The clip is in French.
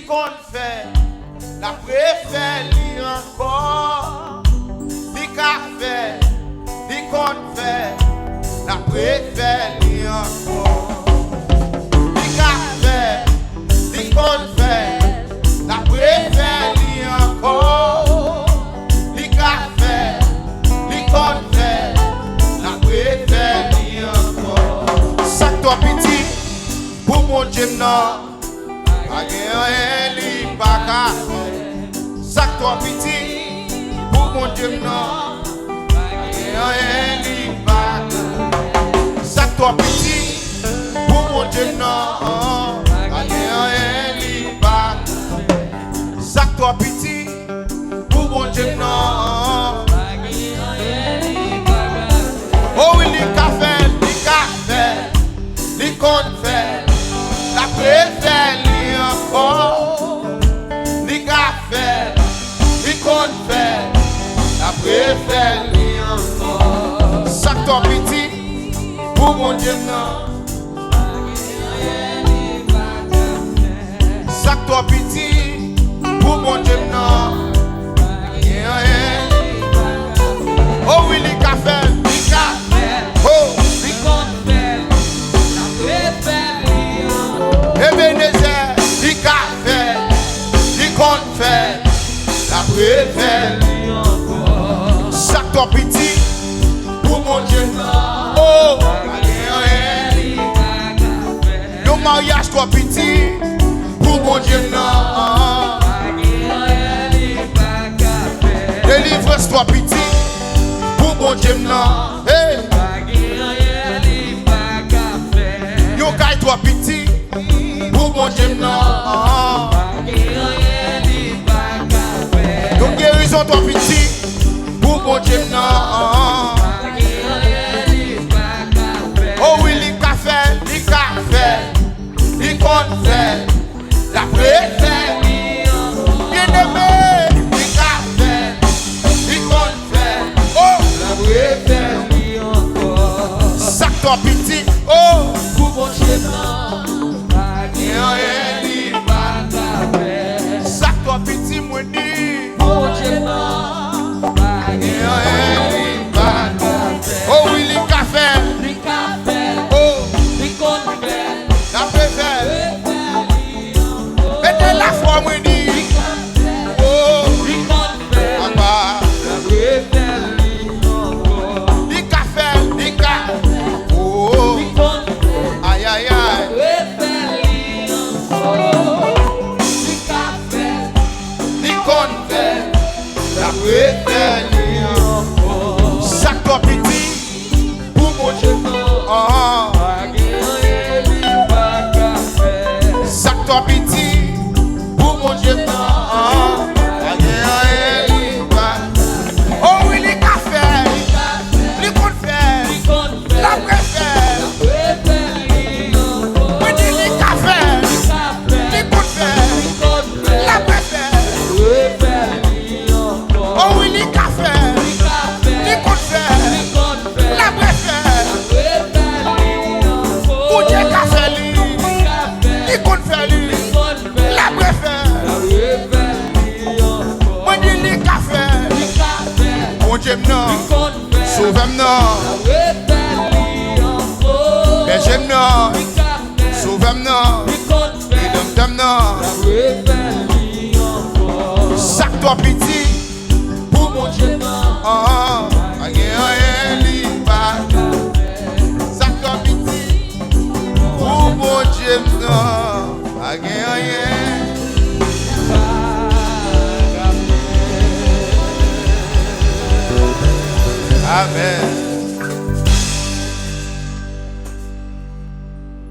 konn fait, la refaeli encore. Li ka fait, li konn fait, la refaeli encore. Li ka fait, li konn fait, la refaeli encore. Li ka fait, li konn fait, la refaeli encore. Ça toi petit, pour mon bondye'm non. Li baka sak toi petit pour bondye'm non. Li baka sak toi petit pour bondye'm non. Li baka sak toi petit pour bondye'm non. Oh oui, li ka fait, li konn fait, la refaeli encore. Li ka fait, li konn fait, la refaeli encore. Sak toi petit pour bondye'm non. Sak toi petit pour bondye'm non. Oh oui, li ka fait, oh li konn fait, la refaeli encore. beni, li ka fait, li konn fait, la refaeli encore. Sak toi petit pour bondye'm non. Oh, le mariage toi petit pour bondye'm non. Délivrance toi petit pour bondye'm non. Hey, yo kite toi petit pour bondye'm non. Yo guérison toi petit pour bondye'm non. Oh oui, li ka fait, li konn fait, la refaeli encore. Bien-aimé, li ka fait, li konn fait, oh la refaeli encore. Sak toi petit, oh Pour bondye'm non. li baka sak toi petit moi dit. Bondye'm non. Li baka. Oh oui, li ka fait, Li ka fait, oh li konn fait, la refaeli. refaeli encore. Mettez la foi moi dit. Oh Li konn fait, papa, refaeli encore. li ka fait, li ka. Oh Li konn fait, aïe aïe aïe. refaeli encore. Li ka fait, Li konn fait, la refaeli encore. Sak toi petit pour bondye'm non. li baka fait. Sak toi petit pour bondye'm non. Li baka. Oh oui, li ka fait, li konn fait, Li konn fait, la refaeli. refaeli encore. Oui, li ka fait, Li ka fait, li konn fait, li konn fait, la refaeli. refaeli encore. Oh oui, li ka fait, Li ka fait, li konn fait, li konn fait, la refaeli. refaeli encore. Ou Dieu ka fait li, Li ka fait, li konn fait li, li konn fait, la refaeli. refaeli encore. Moi dis li ka fait, Li ka fait, bondye'm non. li konn fait, Sauvem non, refaeli encore. bondye'm non. Li ka fait, Sauvem non, li konn fait, dom non. refaeli encore. Sak toi petit pour Bondye'm non. oh, li baka. Sak toi petit pour bondye'm non. Amen.